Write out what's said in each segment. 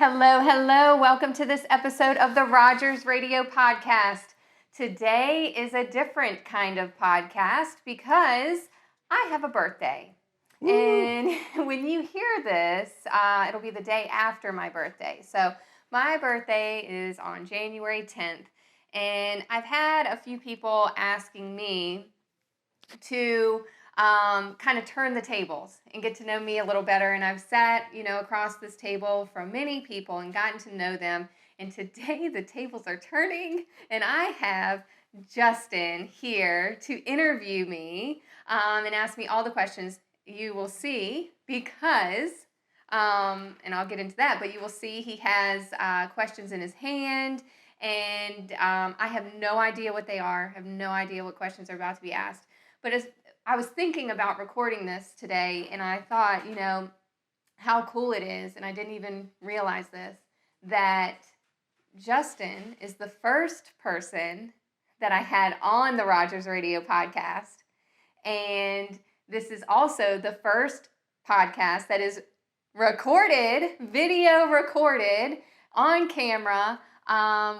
Hello, hello. Welcome to this episode of the Rogers Radio Podcast. Today is a different kind of podcast because I have a birthday. Woo. And when you hear this, it'll be the day after my birthday. So my birthday is on January 10th. And I've had a few people asking me to kind of turn the tables and get to know me a little better. And I've sat, across this table from many people and gotten to know them. And today the tables are turning and I have Justin here to interview me and ask me all the questions you will see because, and I'll get into that, but you will see he has questions in his hand and I have no idea what they are. I have no idea what questions are about to be asked. But as I was thinking about recording this today, and I thought, how cool it is, and I didn't even realize this, that Justin is the first person that I had on the Rogers Radio Podcast, and this is also the first podcast that is recorded, video recorded, on camera,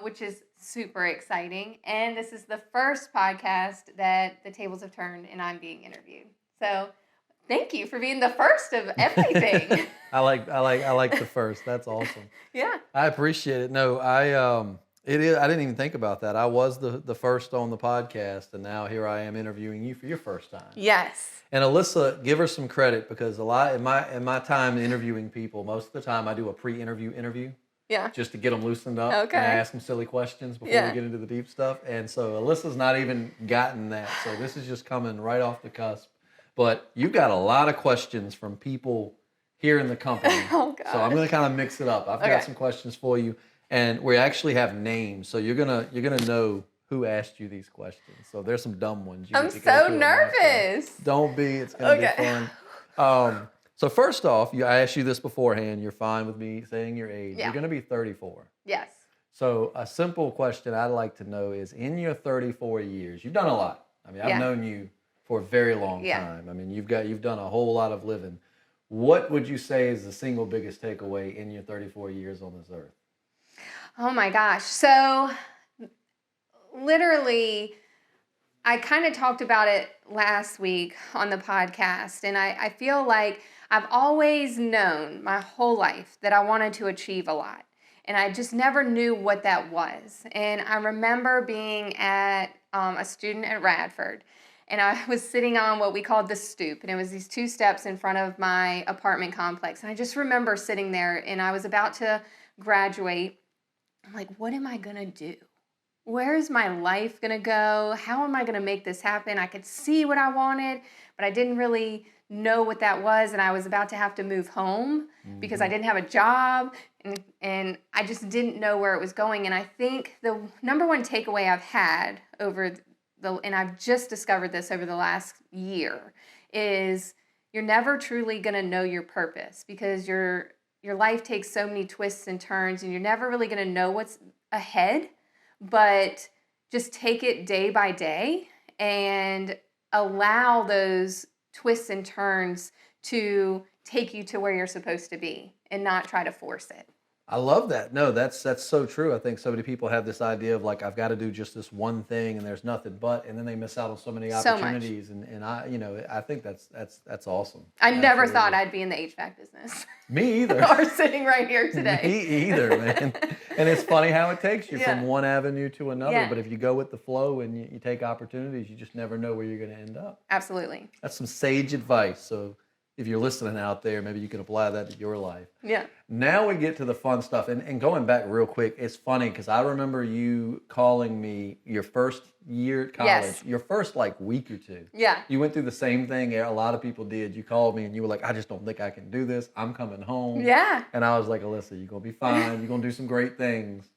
which is super exciting. And this is the first podcast that the tables have turned and I'm being interviewed. So thank you for being the first of everything. I like the first. That's awesome. Yeah. I appreciate it. No, I didn't even think about that. I was the first on the podcast and now here I am interviewing you for your first time. Yes. And Alyssa, give her some credit because a lot in my time interviewing people, most of the time I do a pre-interview interview. Yeah. Just to get them loosened up. Okay. And I ask them silly questions before we get into the deep stuff. And so Alyssa's not even gotten that. So this is just coming right off the cusp. But you've got a lot of questions from people here in the company. Oh, God. So I'm going to kind of mix it up. I've got some questions for you. And we actually have names. So you're gonna know who asked you these questions. So there's some dumb ones. I'm so nervous. Don't be. It's going to be fun. So first off, I asked you this beforehand. You're fine with me saying your age. Yeah. You're going to be 34. Yes. So a simple question I'd like to know is, in your 34 years, you've done a lot. I mean, I've known you for a very long time. I mean, you've done a whole lot of living. What would you say is the single biggest takeaway in your 34 years on this earth? Oh my gosh. So literally, I kind of talked about it last week on the podcast, and I feel like I've always known my whole life that I wanted to achieve a lot, and I just never knew what that was. And I remember being at a student at Radford, and I was sitting on what we called the stoop, and it was these 2 steps in front of my apartment complex, and I just remember sitting there, and I was about to graduate. I'm like, what am I going to do? Where is my life going to go? How am I going to make this happen? I could see what I wanted, but I didn't really know what that was. And I was about to have to move home because I didn't have a job and I just didn't know where it was going. And I think the number one takeaway I've had and I've just discovered this over the last year, is you're never truly going to know your purpose because your life takes so many twists and turns and you're never really going to know what's ahead. But just take it day by day and allow those twists and turns to take you to where you're supposed to be and not try to force it. I love that. No, that's so true. I think so many people have this idea of like, I've got to do just this one thing and there's nothing but, and then they miss out on so many opportunities. And I think that's awesome. I never thought I'd be in the HVAC business. Me either. Or sitting right here today. Me either, man. And it's funny how it takes you from one avenue to another. Yeah. But if you go with the flow and you take opportunities, you just never know where you're going to end up. Absolutely. That's some sage advice. So if you're listening out there, maybe you can apply that to your life. Yeah. Now we get to the fun stuff. And going back real quick, it's funny because I remember you calling me your first year at college, your first week or two. Yeah. You went through the same thing a lot of people did. You called me and you were like, I just don't think I can do this. I'm coming home. Yeah. And I was like, Alyssa, you're going to be fine. You're going to do some great things.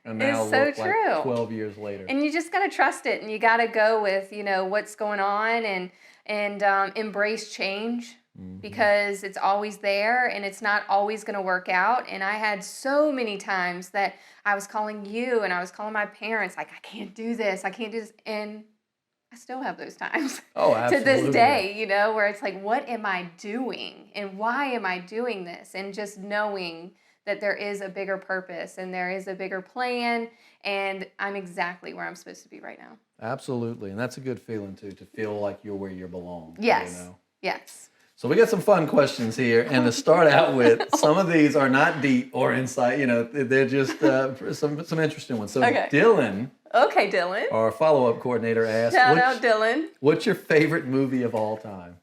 And now it's so look true. Like 12 years later. And you just got to trust it and you got to go with, what's going on and embrace change. Because it's always there and it's not always going to work out. And I had so many times that I was calling you and I was calling my parents, like, I can't do this. And I still have those times. Oh, absolutely. To this day, where it's like, what am I doing? And why am I doing this? And just knowing that there is a bigger purpose and there is a bigger plan, and I'm exactly where I'm supposed to be right now. Absolutely. And that's a good feeling too, to feel like you're where you belong. Yes. You know? Yes. So we got some fun questions here, and to start out with, some of these are not deep or insight. You know, they're just some interesting ones. So Okay. Dylan, Okay, Dylan. our follow-up coordinator, asked, Shout out, Dylan. What's your favorite movie of all time?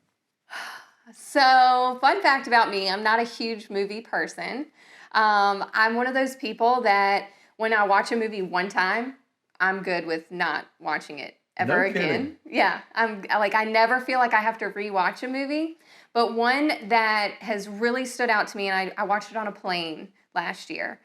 So, fun fact about me, I'm not a huge movie person. I'm one of those people that when I watch a movie one time, I'm good with not watching it ever again. Yeah, I never feel like I have to rewatch a movie. But one that has really stood out to me, and I watched it on a plane last year,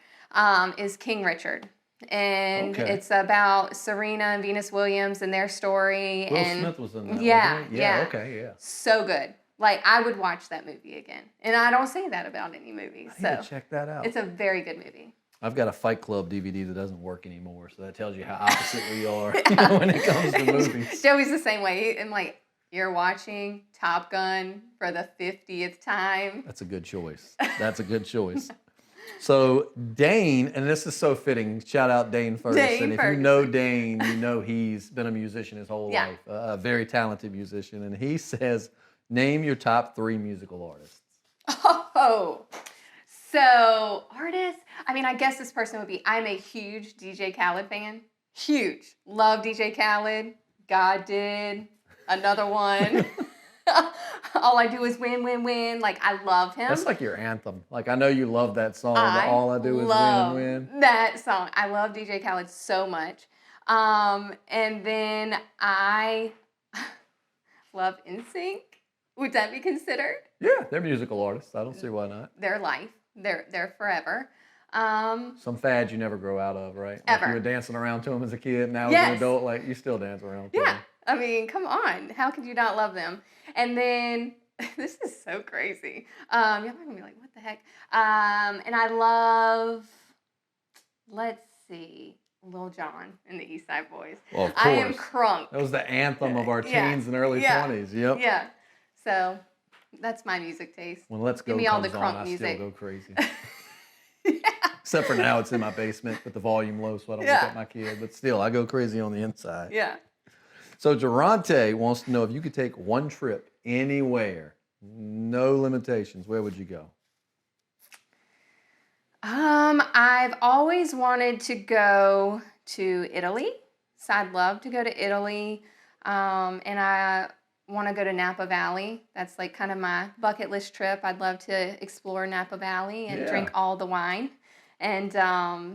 is King Richard. And it's about Serena and Venus Williams and their story. Will Smith was in that, wasn't he? Yeah. Okay, yeah. So good. Like, I would watch that movie again. And I don't say that about any movie. I need to check that out. It's a very good movie. I've got a Fight Club DVD that doesn't work anymore, so that tells you how opposite we are when it comes to movies. Joey's the same way. I'm like, you're watching Top Gun for the 50th time. That's a good choice. That's a good choice. So Dane, and this is so fitting, shout out Dane Ferguson. If you know Dane, you know he's been a musician his whole life, a very talented musician. And he says, name your top 3 musical artists. Oh, so artists, I mean, I guess this person would be, I'm a huge DJ Khaled fan. Huge. Love DJ Khaled. God did. Another one. All I do is win, win, win. Like, I love him. That's like your anthem. Like, I know you love that song, but all I do is win, win. That song. I love DJ Khaled so much. And then I love NSYNC. Would that be considered? Yeah, they're musical artists. I don't see why not. They're life. They're forever. Some fads you never grow out of, right? Ever. Like you were dancing around to them as a kid, now as an adult, like you still dance around to them. I mean, come on. How could you not love them? And then, this is so crazy. Y'all might be like, what the heck? And I love, let's see, Lil Jon and the East Side Boys. Well, of course. I am crunk. That was the anthem of our teens and early 20s. Yep. Yeah. So, that's my music taste. When Let's Go Give me comes all the crunk on, music. I still go crazy. Except for now, it's in my basement with the volume low, so I don't wake up my kid. But still, I go crazy on the inside. Yeah. So Durante wants to know if you could take one trip anywhere, no limitations, where would you go? I've always wanted to go to Italy. So I'd love to go to Italy. And I want to go to Napa Valley. That's like kind of my bucket list trip. I'd love to explore Napa Valley and drink all the wine. And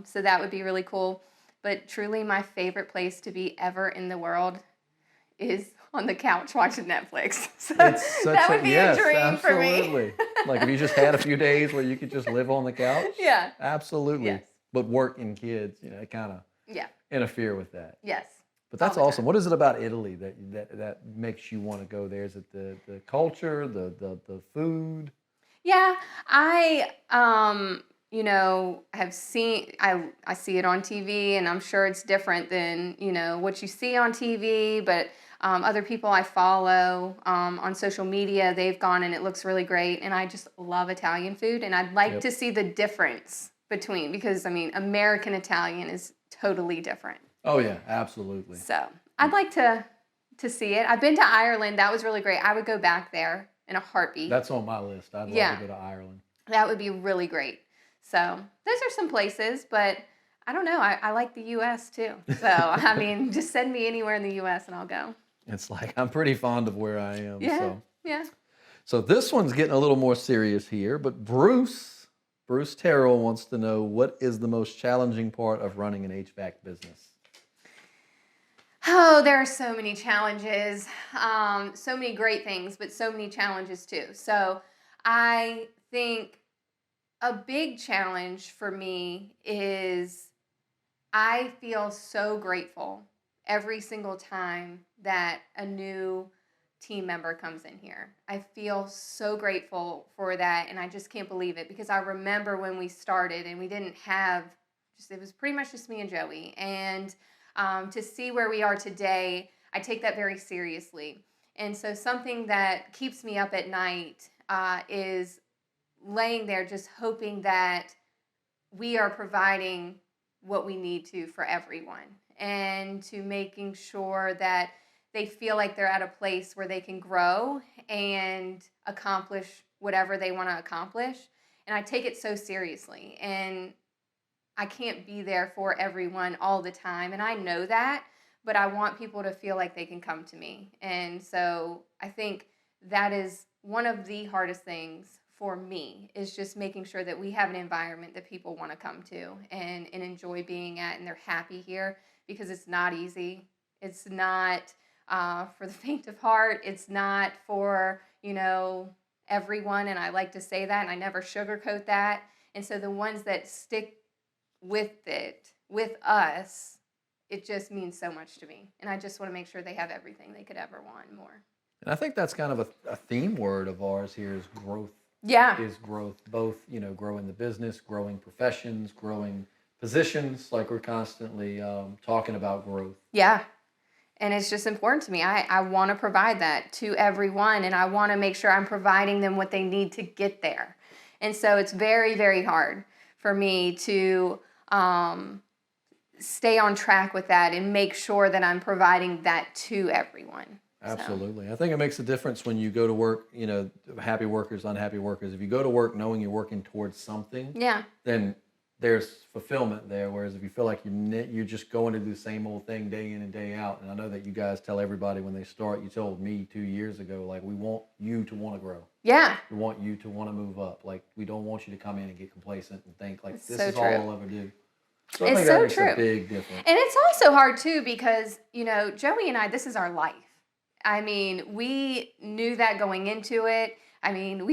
so that would be really cool. But truly my favorite place to be ever in the world is on the couch watching Netflix. So that would be a dream for me. Absolutely. Like if you just had a few days where you could just live on the couch. Yeah. Absolutely. Yes. But work and kids, it kind of interfere with that. Yes. But that's awesome. What is it about Italy that makes you want to go there? Is it the culture, the food? Yeah, I have seen, I see it on TV, and I'm sure it's different than, what you see on TV, but other people I follow on social media, they've gone and it looks really great, and I just love Italian food, and I'd like to see the difference between, because, American Italian is totally different. Oh, yeah, absolutely. So I'd like to see it. I've been to Ireland. That was really great. I would go back there in a heartbeat. That's on my list. I'd love to go to Ireland. That would be really great. So those are some places, but I don't know. I like the U.S. too. So, just send me anywhere in the U.S. and I'll go. It's like I'm pretty fond of where I am. Yeah, So this one's getting a little more serious here, but Bruce Terrell wants to know, what is the most challenging part of running an HVAC business? Oh, there are so many challenges, so many great things, but so many challenges too. So I think a big challenge for me is I feel so grateful every single time that a new team member comes in here. I feel so grateful for that, and I just can't believe it, because I remember when we started and we didn't have, it was pretty much just me and Joey, and to see where we are today, I take that very seriously. And so something that keeps me up at night is laying there just hoping that we are providing what we need to for everyone, and to making sure that they feel like they're at a place where they can grow and accomplish whatever they want to accomplish. And I take it so seriously. And I can't be there for everyone all the time. And I know that, but I want people to feel like they can come to me. And so I think that is one of the hardest things for me, is just making sure that we have an environment that people want to come to and enjoy being at, and they're happy here, because it's not easy. It's not for the faint of heart. It's not for, everyone. And I like to say that, and I never sugarcoat that. And so the ones that stick with it, with us, it just means so much to me. And I just want to make sure they have everything they could ever want and more. And I think that's kind of a theme word of ours here, is growth. Yeah. Is growth. Both, growing the business, growing professions, growing positions. Like, we're constantly talking about growth. Yeah. And it's just important to me. I want to provide that to everyone, and I want to make sure I'm providing them what they need to get there. And so it's very, very hard for me to stay on track with that and make sure that I'm providing that to everyone. Absolutely. I think it makes a difference when you go to work, happy workers, unhappy workers. If you go to work knowing you're working towards something, then there's fulfillment there. Whereas if you feel like you're just going to do the same old thing day in and day out, and I know that you guys tell everybody when they start, you told me 2 years ago, like, we want you to want to grow. Yeah. We want you to want to move up. Like, we don't want you to come in and get complacent and think like, this so is true. all I'll ever do. So I think that makes a big difference. And it's also hard too, because, Joey and I, this is our life. I mean, we knew that going into it. I mean,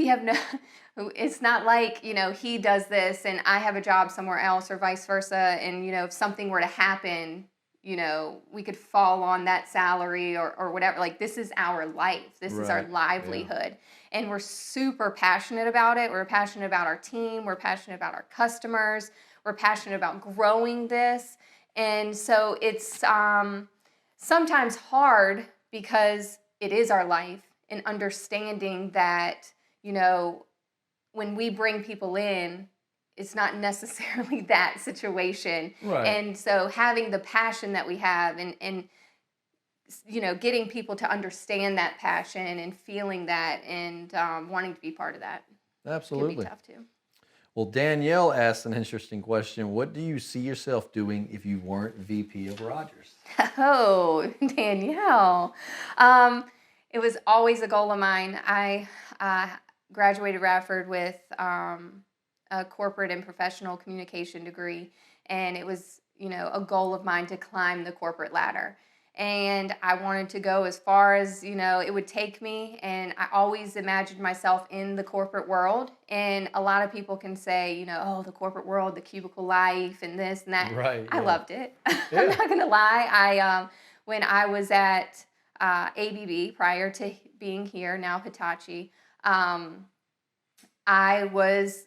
it's not like, he does this and I have a job somewhere else, or vice versa. And, if something were to happen, we could fall on that salary or whatever. Like, this is our life. This is our livelihood. Yeah. And we're super passionate about it. We're passionate about our team. We're passionate about our customers. We're passionate about growing this. And so it's sometimes hard, because it is our life, and understanding that, when we bring people in, it's not necessarily that situation. Right. And so having the passion that we have, and getting people to understand that passion and feeling that, and wanting to be part of that. Absolutely. Can be tough too. Well, Danielle asked an interesting question. What do you see yourself doing if you weren't VP of Rogers? Oh, Danielle. It was always a goal of mine. I graduated Radford with a corporate and professional communication degree, and it was, a goal of mine to climb the corporate ladder. And I wanted to go as far as, it would take me. And I always imagined myself in the corporate world. And a lot of people can say, oh, the corporate world, the cubicle life, and this and that. Right. I loved it. I'm not going to lie. When I was at ABB, prior to being here, now Hitachi, I was,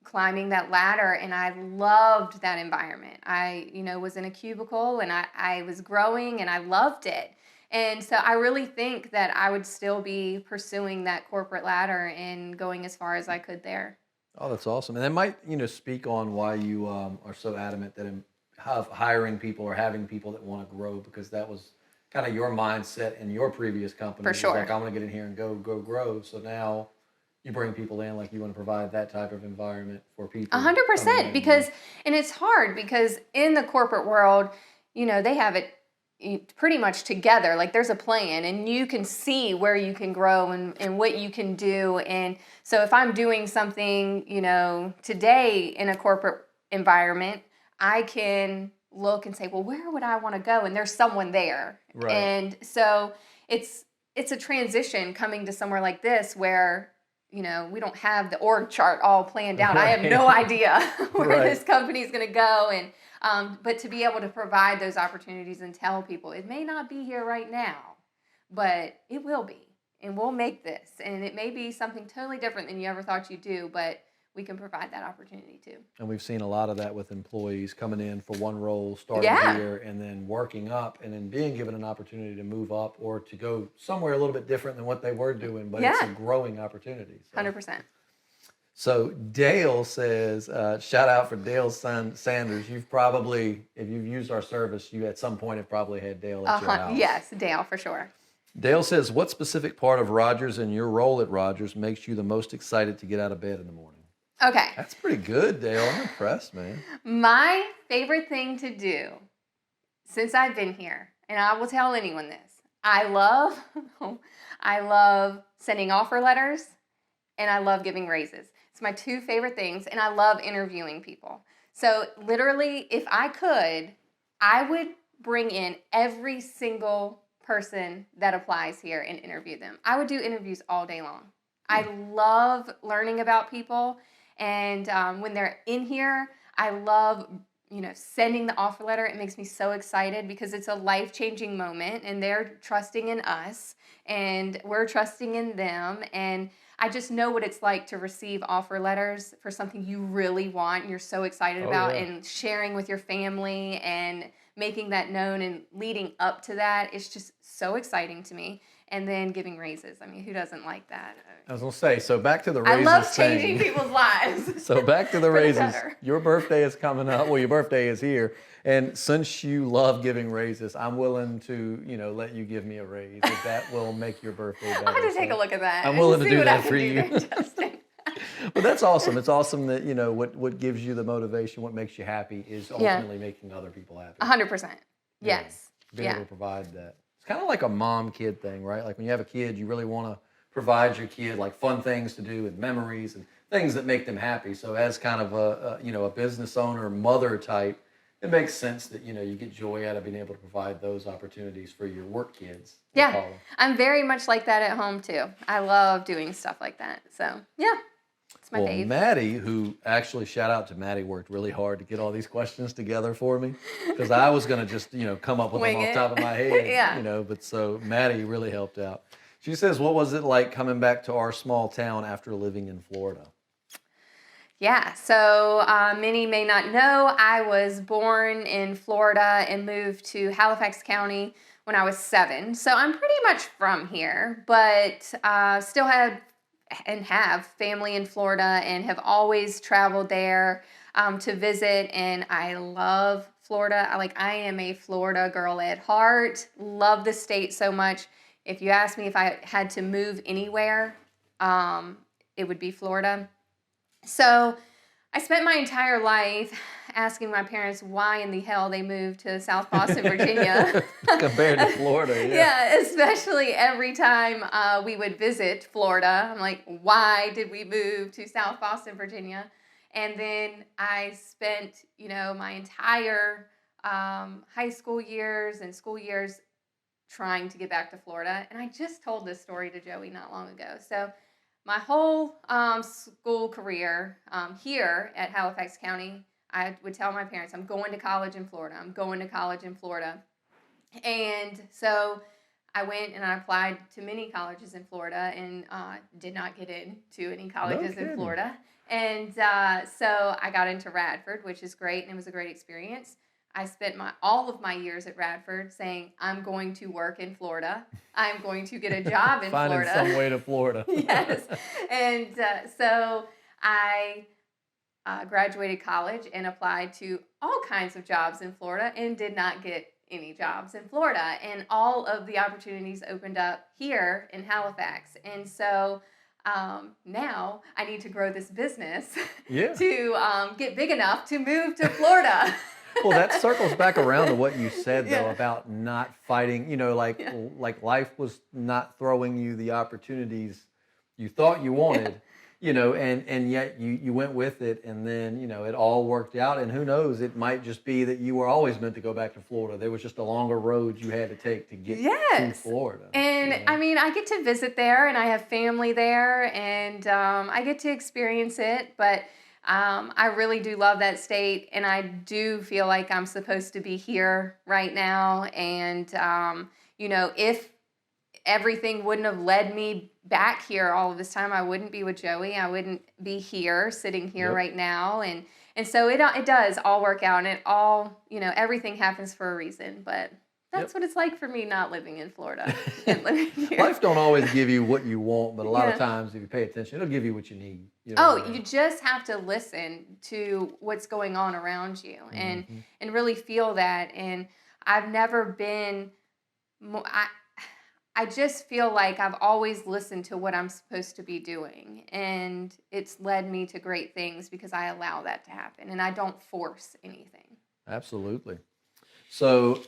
climbing that ladder, and I loved that environment. I, was in a cubicle, and I was growing, and I loved it. And so I really think that I would still be pursuing that corporate ladder and going as far as I could there. Oh, that's awesome. And that might, speak on why you are so adamant that of hiring people or having people that want to grow, because that was kind of your mindset in your previous company. For sure. Like, I'm going to get in here and go grow. So now you bring people in, like, you want to provide that type of environment for people. 100%, because, and it's hard, because in the corporate world, they have it pretty much together. Like, there's a plan, and you can see where you can grow and what you can do. And so if I'm doing something, today in a corporate environment, I can look and say, well, where would I want to go? And there's someone there. Right. And so it's a transition coming to somewhere like this, where we don't have the org chart all planned out. Right. I have no idea where this company is going to go. And but to be able to provide those opportunities and tell people, it may not be here right now, but it will be. And we'll make this. And it may be something totally different than you ever thought you'd do, but we can provide that opportunity too. And we've seen a lot of that with employees coming in for one role, starting here, and then working up, and then being given an opportunity to move up or to go somewhere a little bit different than what they were doing, but it's a growing opportunity. So. 100%. So Dale says, shout out for Dale Sanders. You've probably, if you've used our service, you at some point have probably had Dale at your house. Yes, Dale, for sure. Dale says, what specific part of Rogers and your role at Rogers makes you the most excited to get out of bed in the morning? Okay. That's pretty good, Dale. I'm impressed, man. My favorite thing to do since I've been here, and I will tell anyone this, I love sending offer letters and I love giving raises. It's my two favorite things, and I love interviewing people. So literally, if I could, I would bring in every single person that applies here and interview them. I would do interviews all day long. I love learning about people, and when they're in here, I love sending the offer letter. It makes me so excited because it's a life-changing moment, and they're trusting in us, and we're trusting in them, and I just know what it's like to receive offer letters for something you really want and you're so excited about, and sharing with your family and making that known and leading up to that. It's just so exciting to me. And then giving raises. I mean, who doesn't like that? I was going to say, so back to the raises. I love changing people's lives. So back to the raises. Your birthday is coming up. Well, your birthday is here. And since you love giving raises, I'm willing to, let you give me a raise if that will make your birthday better. I'll have to take a look at that. I'm willing to do that for you. But that's awesome. It's awesome that, what gives you the motivation, what makes you happy is ultimately making other people happy. 100%. Yes. Being able to provide that. It's kind of like a mom-kid thing, right? Like when you have a kid, you really want to provide your kid like fun things to do and memories and things that make them happy. So as kind of a business owner, mother type, it makes sense that, you get joy out of being able to provide those opportunities for your work kids. Yeah, I'm very much like that at home too. I love doing stuff like that. So yeah. It's my fave. Maddie, who actually, shout out to Maddie, worked really hard to get all these questions together for me because I was going to just, come up with them off the top of my head, but so Maddie really helped out. She says, what was it like coming back to our small town after living in Florida? Yeah, so many may not know, I was born in Florida and moved to Halifax County when I was 7. So I'm pretty much from here, but still have family in Florida and have always traveled there to visit, and I love Florida. I am a Florida girl at heart. Love the state so much. If you ask me if I had to move anywhere, it would be Florida. So I spent my entire life asking my parents why in the hell they moved to South Boston, Virginia. Compared to Florida, yeah, especially every time we would visit Florida. I'm like, why did we move to South Boston, Virginia? And then I spent, my entire high school years and school years trying to get back to Florida. And I just told this story to Joey not long ago. So my whole school career here at Halifax County, I would tell my parents, I'm going to college in Florida. I'm going to college in Florida. And so I went and I applied to many colleges in Florida and did not get into any colleges in Florida. And so I got into Radford, which is great, and it was a great experience. I spent all of my years at Radford saying, I'm going to work in Florida. I'm going to get a job in Florida. Finding some way to Florida. Yes. And so I graduated college and applied to all kinds of jobs in Florida and did not get any jobs in Florida. And all of the opportunities opened up here in Halifax. And so now I need to grow this business to get big enough to move to Florida. Well, that circles back around to what you said, though, about not fighting, like life was not throwing you the opportunities you thought you wanted, and yet you went with it, and then, it all worked out. And who knows, it might just be that you were always meant to go back to Florida. There was just a longer road you had to take to get to Florida. And I mean, I get to visit there, and I have family there, and I get to experience it, but I really do love that state, and I do feel like I'm supposed to be here right now. And, if everything wouldn't have led me back here all of this time, I wouldn't be with Joey. I wouldn't be here, sitting here right now. And so it does all work out, and it all, everything happens for a reason. But That's what it's like for me not living in Florida and living here. Life don't always give you what you want, but a lot of times if you pay attention, it'll give you what you need. You know what I mean? You just have to listen to what's going on around you and really feel that. And I've never been more, I just feel like I've always listened to what I'm supposed to be doing, and it's led me to great things because I allow that to happen and I don't force anything. Absolutely. So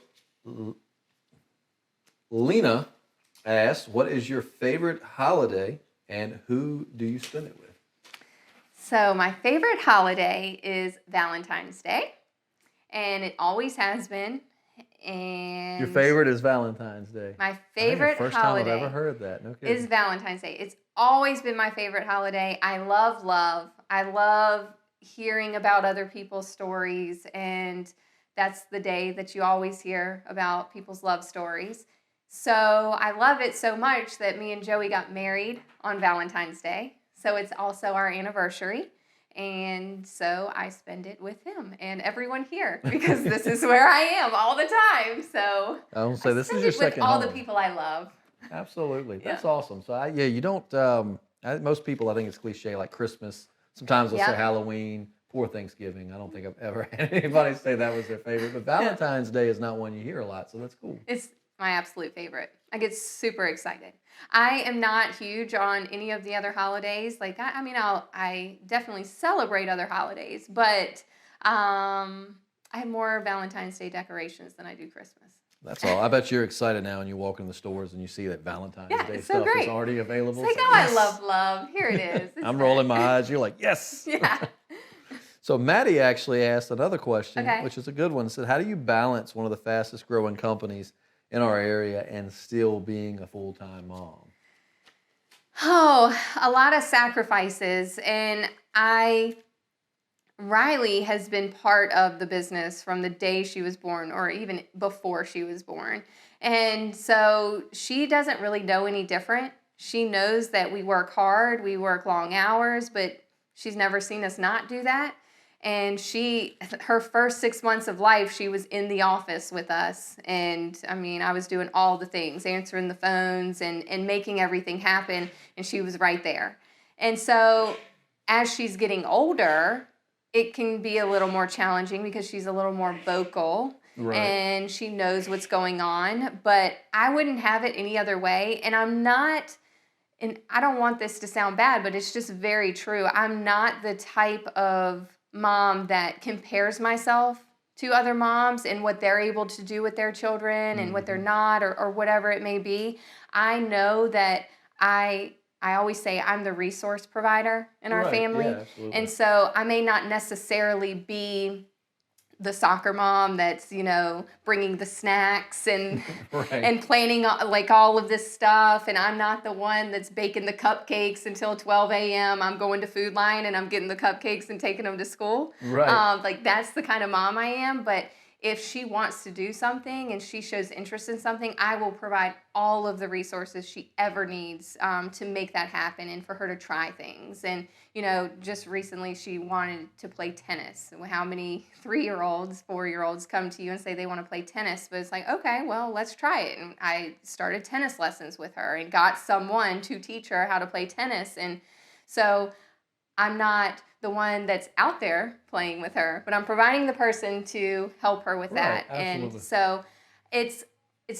Lena asks, what is your favorite holiday and who do you spend it with? So my favorite holiday is Valentine's Day, and it always has been. And your favorite is Valentine's Day. My favorite first holiday time I've ever heard that. No kidding. is Valentine's Day. It's always been my favorite holiday. I love love. I love hearing about other people's stories, and that's the day that you always hear about people's love stories. So I love it so much that me and Joey got married on Valentine's Day. So it's also our anniversary. And so I spend it with him and everyone here because this is where I am all the time. So I don't say this is your with second all home. the people I love. Absolutely. That's awesome. So you don't, most people, I think it's cliche, like Christmas. Sometimes they'll say Halloween or Thanksgiving. I don't think I've ever had anybody say that was their favorite, but Valentine's Day is not one you hear a lot. So that's cool. It's my absolute favorite. I get super excited. I am not huge on any of the other holidays. Like, I definitely celebrate other holidays, but I have more Valentine's Day decorations than I do Christmas. That's all. I bet you're excited now when you walk in the stores and you see that Valentine's Day so stuff great. is already available. It's like, yes. I love love. Here it is. I'm rolling my eyes. You're like, yes. Yeah. So Maddie actually asked another question, which is a good one. It said, how do you balance one of the fastest growing companies in our area and still being a full-time mom? Oh, a lot of sacrifices. And Riley has been part of the business from the day she was born or even before she was born. And so she doesn't really know any different. She knows that we work hard, we work long hours, but she's never seen us not do that. And her first 6 months of life, she was in the office with us. And I was doing all the things, answering the phones and making everything happen. And she was right there. And so as she's getting older, it can be a little more challenging because she's a little more vocal. Right. And she knows what's going on. But I wouldn't have it any other way. And I don't want this to sound bad, but it's just very true. I'm not the type of mom that compares myself to other moms and what they're able to do with their children and what they're not or whatever it may be. I know that I always say I'm the resource provider in our family. Yeah, and so I may not necessarily be the soccer mom that's, bringing the snacks and and planning like all of this stuff. And I'm not the one that's baking the cupcakes until 12 a.m. I'm going to Food Line and I'm getting the cupcakes and taking them to school. Right. That's the kind of mom I am. But if she wants to do something and she shows interest in something, I will provide all of the resources she ever needs to make that happen and for her to try things. And, just recently she wanted to play tennis. How many 3-year-olds, 4-year-olds come to you and say they want to play tennis? But it's like, okay, well, let's try it. And I started tennis lessons with her and got someone to teach her how to play tennis. And so I'm not the one that's out there playing with her, but I'm providing the person to help her with that. Absolutely. And so it's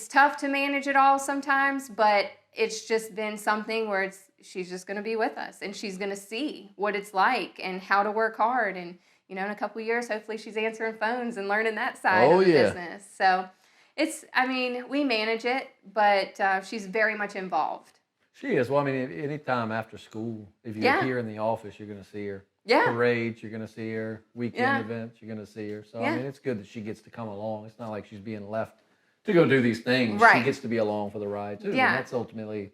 tough to manage it all sometimes, but it's just been something where she's just going to be with us and she's going to see what it's like and how to work hard. And, in a couple of years, hopefully she's answering phones and learning that side of the business. So we manage it, but she's very much involved. She is. Well, anytime after school, if you're here in the office, you're going to see her. Yeah. Parades, you're going to see her. Weekend events, you're going to see her. So, it's good that she gets to come along. It's not like she's being left to go do these things. Right. She gets to be along for the ride, too. Yeah. And that's ultimately,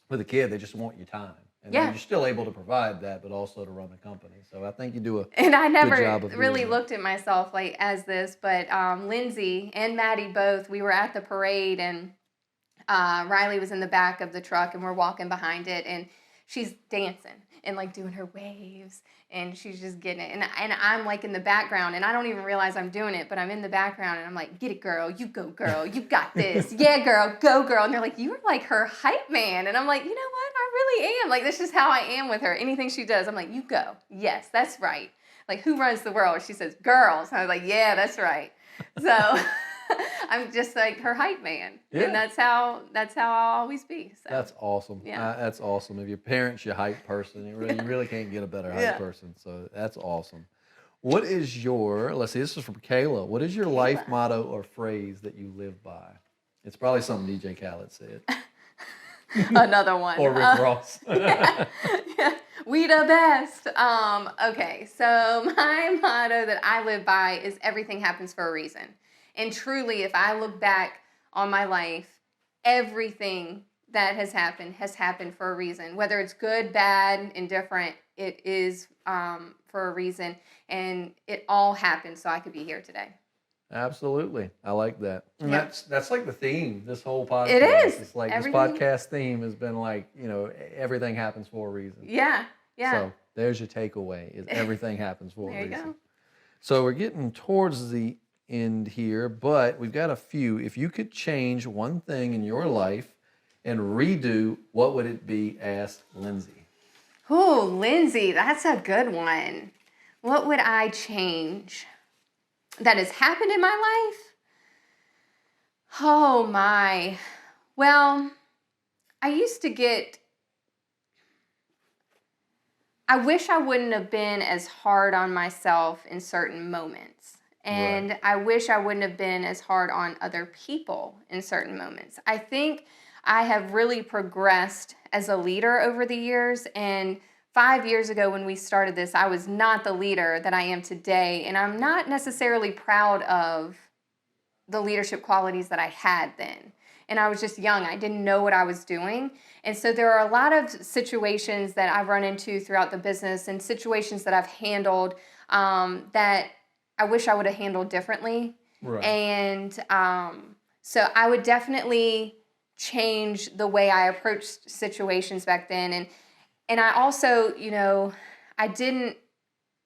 with a kid, they just want your time. And you're still able to provide that, but also to run the company. So I think you do a And I never good job of really looked at myself as this, but Lindsay and Maddie both, we were at the parade and Riley was in the back of the truck and we're walking behind it and she's dancing and doing her waves and she's just getting it. And I'm like in the background, and I don't even realize I'm doing it, but I'm in the background, and I'm like, get it, girl. You go, girl. You got this. Yeah, girl. Go, girl. And they're like, you are like her hype man. And I'm like, you know what? I really am. Like, this is how I am with her. Anything she does, I'm like, you go. Yes, that's right. Like, who runs the world? She says, girls. And I was like, yeah, that's right. So I'm just like her hype man. Yeah. And that's how I'll always be. So that's awesome. Yeah. That's awesome. If your parents your hype person, you really can't get a better hype person. So that's awesome. What is your, let's see, this is from Kayla. What is your life motto or phrase that you live by? It's probably something DJ Khaled said. Another one. Or Rick Ross. Yeah. We the best. Okay, so my motto that I live by is everything happens for a reason. And truly, if I look back on my life, everything that has happened for a reason. Whether it's good, bad, indifferent, it is for a reason. And it all happened so I could be here today. Absolutely. I like that. And that's like the theme, this whole podcast. It is. It's like this podcast theme has been like, everything happens for a reason. Yeah. Yeah. So there's your takeaway, is everything happens for a reason. There you go. So we're getting towards the end here, but we've got a few. If you could change one thing in your life and redo, what would it be? Asked Lindsay. Oh, Lindsay, that's a good one. What would I change that has happened in my life? Oh my. Well, I wish I wouldn't have been as hard on myself in certain moments. And right. I wish I wouldn't have been as hard on other people in certain moments. I think I have really progressed as a leader over the years. And 5 years ago when we started this, I was not the leader that I am today. And I'm not necessarily proud of the leadership qualities that I had then. And I was just young. I didn't know what I was doing. And so there are a lot of situations that I've run into throughout the business and situations that I've handled that I wish I would have handled differently. Right. And so I would definitely change the way I approached situations back then. And I also, I didn't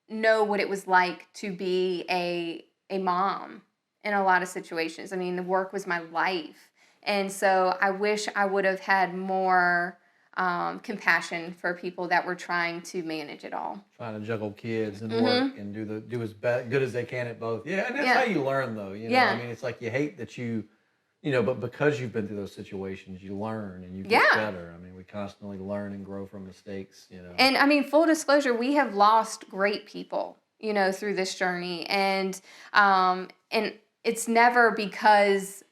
know what it was like to be a mom in a lot of situations. I mean, the work was my life. And so I wish I would have had more compassion for people that were trying to manage it all. Trying to juggle kids and work and do as good as they can at both. Yeah, and that's how you learn, though. I mean, it's like you hate that but because you've been through those situations, you learn and you get better. I mean, we constantly learn and grow from mistakes, And I mean, full disclosure, we have lost great people, through this journey. And it's never because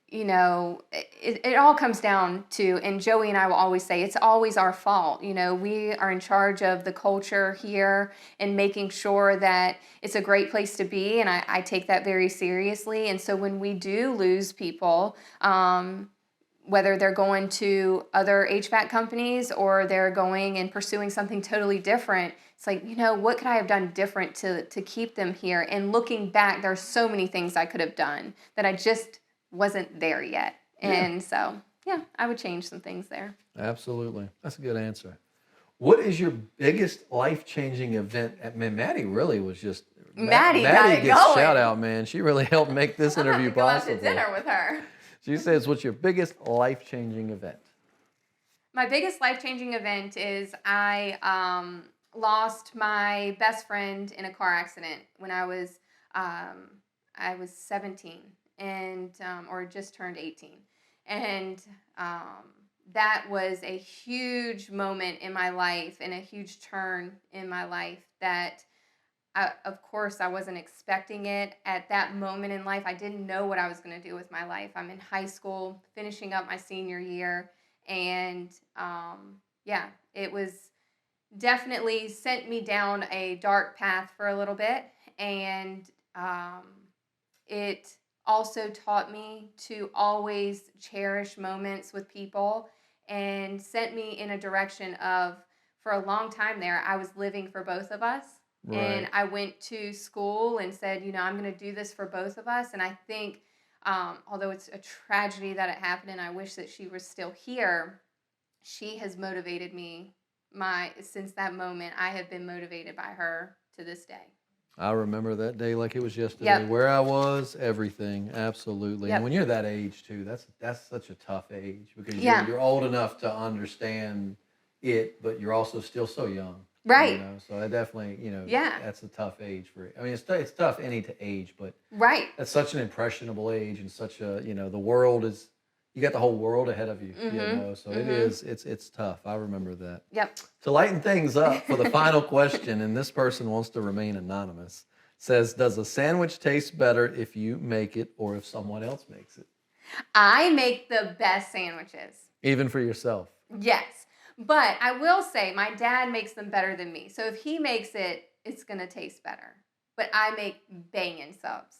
it all comes down to, and Joey and I will always say, it's always our fault. We are in charge of the culture here and making sure that it's a great place to be. And I take that very seriously. And so when we do lose people, whether they're going to other HVAC companies or they're going and pursuing something totally different, it's like, what could I have done different to keep them here? And looking back, there are so many things I could have done that I just wasn't there yet. And so, I would change some things there. Absolutely. That's a good answer. What is your biggest life-changing event? I mean, Maddie really was just... Maddie gets shout out, man. She really helped make this interview possible. Go out to dinner with her. She says, what's your biggest life-changing event? My biggest life-changing event is I lost my best friend in a car accident when I was 17. And or just turned 18, and that was a huge moment in my life and a huge turn in my life that of course I wasn't expecting it at that moment in life. I didn't know what I was going to do with my life. I'm in high school finishing up my senior year, and it was definitely sent me down a dark path for a little bit, and it also taught me to always cherish moments with people and sent me in a direction of, for a long time there, I was living for both of us. Right. And I went to school and said, I'm going to do this for both of us. And I think, although it's a tragedy that it happened and I wish that she was still here, she has motivated me since that moment, I have been motivated by her to this day. I remember that day like it was yesterday. Yep. Where I was, everything, absolutely. Yep. And when you're that age too, that's such a tough age because Yeah. you're old enough to understand it, but you're also still so young. Right. You know, so I definitely, Yeah. that's a tough age for it. I mean, it's tough any to age, but Right. that's such an impressionable age and such a, the world is, you got the whole world ahead of you, so it's tough. I remember that. Yep. To lighten things up for the final question, and this person wants to remain anonymous, says, does a sandwich taste better if you make it or if someone else makes it? I make the best sandwiches. Even for yourself? Yes. But I will say my dad makes them better than me. So if he makes it, it's going to taste better. But I make banging subs.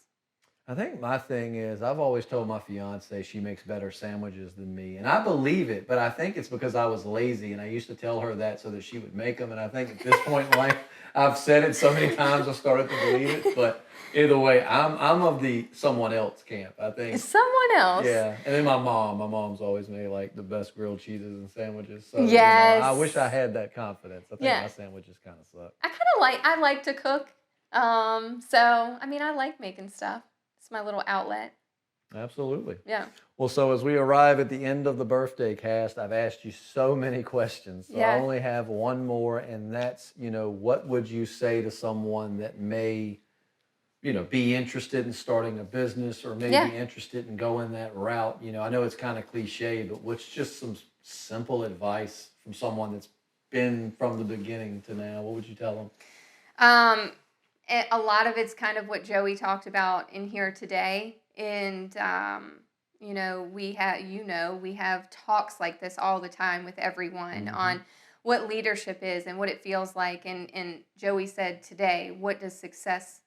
I think my thing is I've always told my fiance she makes better sandwiches than me. And I believe it, but I think it's because I was lazy and I used to tell her that so that she would make them. And I think at this point in life, I've said it so many times I started to believe it. But either way, I'm of the someone else camp, I think. Someone else? Yeah. And then my mom's always made like the best grilled cheeses and sandwiches. So yes. I wish I had that confidence. I think my sandwiches kind of suck. I like to cook. So, I mean, I like making stuff. It's my little outlet. Absolutely. Yeah. Well, so as we arrive at the end of the birthday cast, I've asked you so many questions. So I only have one more, and that's, what would you say to someone that may, be interested in starting a business or maybe interested in going that route? I know it's kind of cliche, but what's just some simple advice from someone that's been from the beginning to now? What would you tell them? A lot of it's kind of what Joey talked about in here today. And, we have talks like this all the time with everyone on what leadership is and what it feels like. And Joey said today, what does success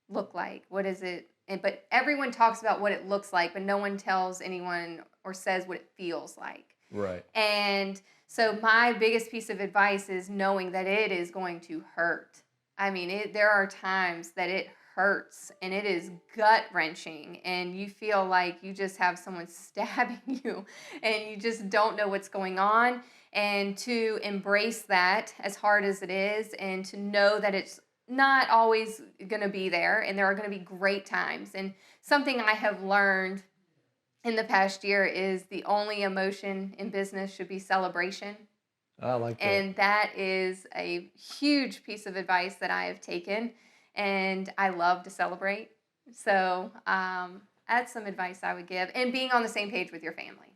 look like? What is it? But everyone talks about what it looks like, but no one tells anyone or says what it feels like. Right. And so my biggest piece of advice is knowing that it is going to hurt. I mean, there are times that it hurts and it is gut-wrenching and you feel like you just have someone stabbing you and you just don't know what's going on. And to embrace that as hard as it is and to know that it's not always going to be there and there are going to be great times. And something I have learned in the past year is the only emotion in business should be celebration. I like that. And that is a huge piece of advice that I have taken, and I love to celebrate. So that's some advice I would give. And being on the same page with your family.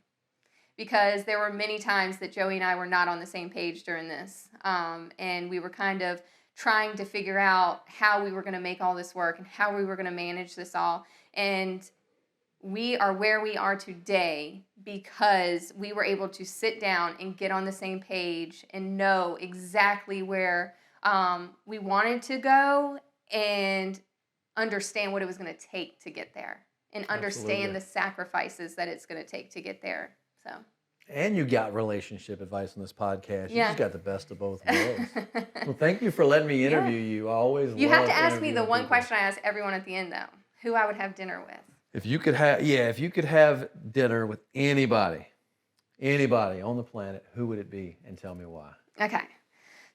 Because there were many times that Joey and I were not on the same page during this. And we were kind of trying to figure out how we were going to make all this work and how we were going to manage this all. And we are where we are today because we were able to sit down and get on the same page and know exactly where we wanted to go and understand what it was going to take to get there and understand the sacrifices that it's going to take to get there. So. And you got relationship advice on this podcast. You just got the best of both worlds. Well, thank you for letting me interview you. I always You love have to ask me the one people. question I ask everyone at the end, though. Who I would have dinner with. If you could have dinner with anybody on the planet, who would it be? And tell me why. Okay.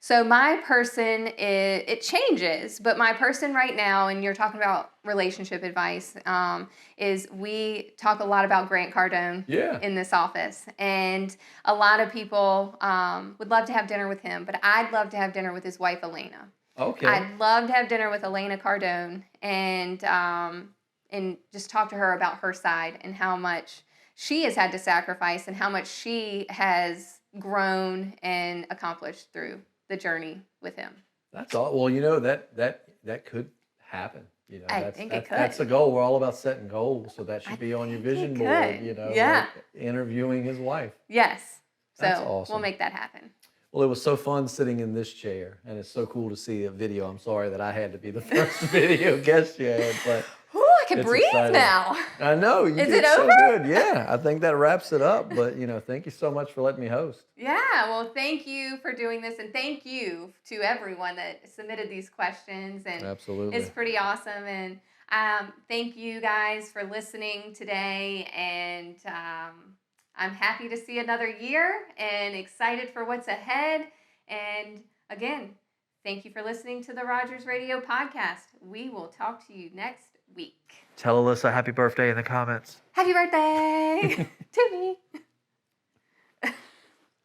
So my person, it changes, but my person right now, and you're talking about relationship advice, is we talk a lot about Grant Cardone in this office. And a lot of people would love to have dinner with him, but I'd love to have dinner with his wife, Elena. Okay. I'd love to have dinner with Elena Cardone and just talk to her about her side and how much she has had to sacrifice and how much she has grown and accomplished through the journey with him. That's all. Well, that could happen. I think it could. That's a goal. We're all about setting goals, so that should be on your vision board. Like interviewing his wife. Yes. So that's awesome. We'll make that happen. Well, it was so fun sitting in this chair, and it's so cool to see a video. I'm sorry that I had to be the first video guest you had, but I can breathe exciting. now. I know. You Is did it so over? good. Yeah, I think that wraps it up. But, thank you so much for letting me host. Yeah, well, thank you for doing this. And thank you to everyone that submitted these questions. And absolutely. It's pretty awesome. And thank you guys for listening today. And I'm happy to see another year and excited for what's ahead. And again, thank you for listening to the Rogers Radio Podcast. We will talk to you next week. Tell Alyssa happy birthday in the comments. Happy birthday to me.